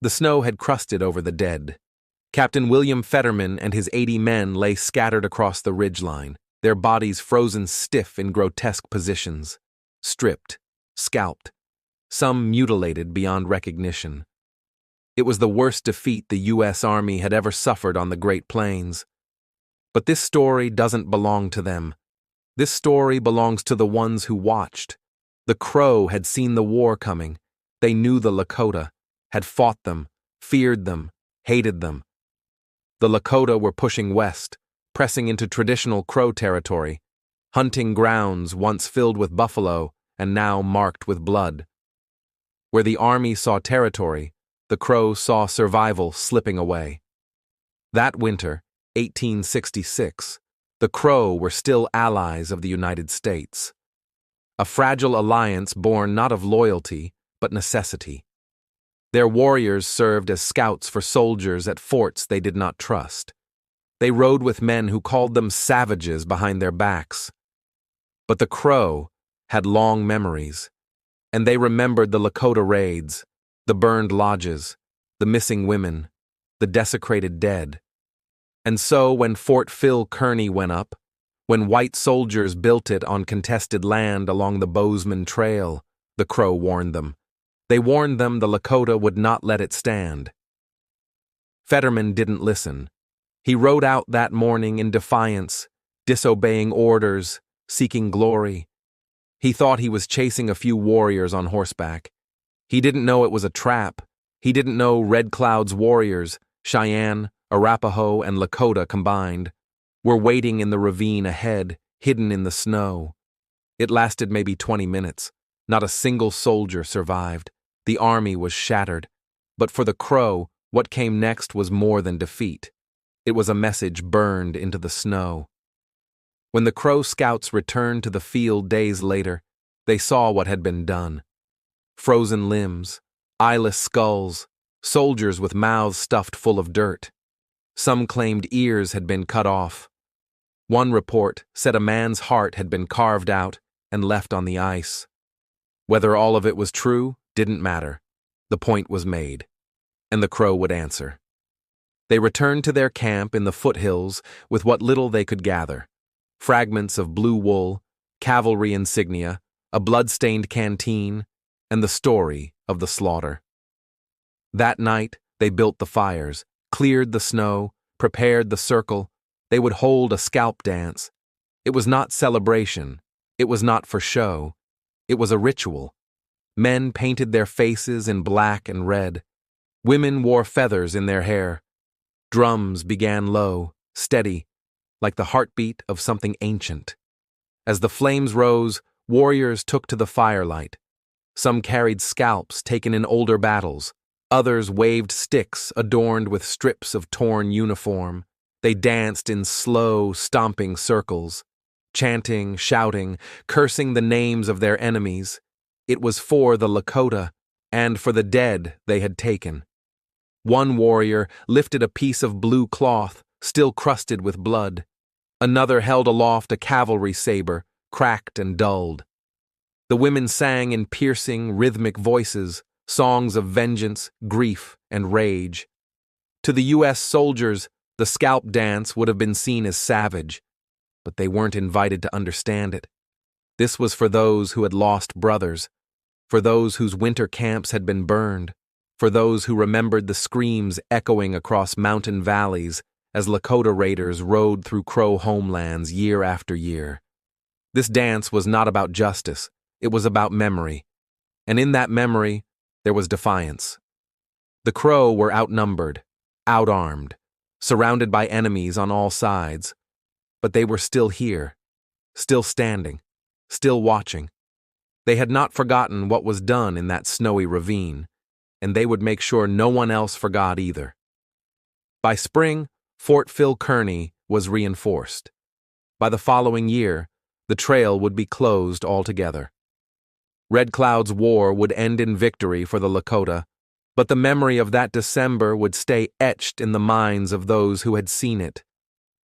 The snow had crusted over the dead. Captain William Fetterman and his 80 men lay scattered across the ridgeline, their bodies frozen stiff in grotesque positions, stripped, scalped, some mutilated beyond recognition. It was the worst defeat the U.S. Army had ever suffered on the Great Plains. But this story doesn't belong to them. This story belongs to the ones who watched. The Crow had seen the war coming. They knew the Lakota, had fought them, feared them, hated them. The Lakota were pushing west, pressing into traditional Crow territory, hunting grounds once filled with buffalo and now marked with blood. Where the Army saw territory, the Crow saw survival slipping away. That winter, 1866, the Crow were still allies of the United States. A fragile alliance born not of loyalty, but necessity. Their warriors served as scouts for soldiers at forts they did not trust. They rode with men who called them savages behind their backs. But the Crow had long memories, and they remembered the Lakota raids, the burned lodges, the missing women, the desecrated dead. And so when Fort Phil Kearny went up, when white soldiers built it on contested land along the Bozeman Trail, the Crow warned them. They warned them the Lakota would not let it stand. Fetterman didn't listen. He rode out that morning in defiance, disobeying orders, seeking glory. He thought he was chasing a few warriors on horseback. He didn't know it was a trap. He didn't know Red Cloud's warriors, Cheyenne, Arapaho, and Lakota combined, were waiting in the ravine ahead, hidden in the snow. It lasted maybe 20 minutes. Not a single soldier survived. The army was shattered. But for the Crow, what came next was more than defeat. It was a message burned into the snow. When the Crow scouts returned to the field days later, they saw what had been done. Frozen limbs, eyeless skulls, soldiers with mouths stuffed full of dirt. Some claimed ears had been cut off. One report said a man's heart had been carved out and left on the ice. Whether all of it was true didn't matter. The point was made, and the Crow would answer. They returned to their camp in the foothills with what little they could gather: fragments of blue wool, cavalry insignia, a blood-stained canteen, and the story of the slaughter. That night, they built the fires, cleared the snow, prepared the circle. They would hold a scalp dance. It was not celebration. It was not for show. It was a ritual. Men painted their faces in black and red. Women wore feathers in their hair. Drums began low, steady, like the heartbeat of something ancient. As the flames rose, warriors took to the firelight. Some carried scalps taken in older battles. Others waved sticks adorned with strips of torn uniform. They danced in slow, stomping circles, chanting, shouting, cursing the names of their enemies. It was for the Lakota and for the dead they had taken. One warrior lifted a piece of blue cloth, still crusted with blood. Another held aloft a cavalry saber, cracked and dulled. The women sang in piercing, rhythmic voices, songs of vengeance, grief, and rage. To the U.S. soldiers, the scalp dance would have been seen as savage, but they weren't invited to understand it. This was for those who had lost brothers, for those whose winter camps had been burned, for those who remembered the screams echoing across mountain valleys as Lakota raiders rode through Crow homelands year after year. This dance was not about justice, it was about memory, and in that memory, there was defiance. The Crow were outnumbered, outarmed, surrounded by enemies on all sides, but they were still here, still standing, still watching. They had not forgotten what was done in that snowy ravine, and they would make sure no one else forgot either. By spring, Fort Phil Kearny was reinforced. By the following year, the trail would be closed altogether. Red Cloud's war would end in victory for the Lakota, but the memory of that December would stay etched in the minds of those who had seen it.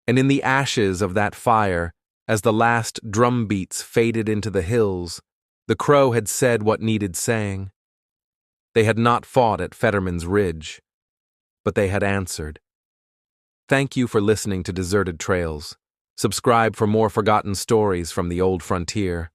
And in the ashes of that fire, as the last drum beats faded into the hills, the Crow had said what needed saying. They had not fought at Fetterman's Ridge, but they had answered. Thank you for listening to Deserted Trails. Subscribe for more forgotten stories from the old frontier.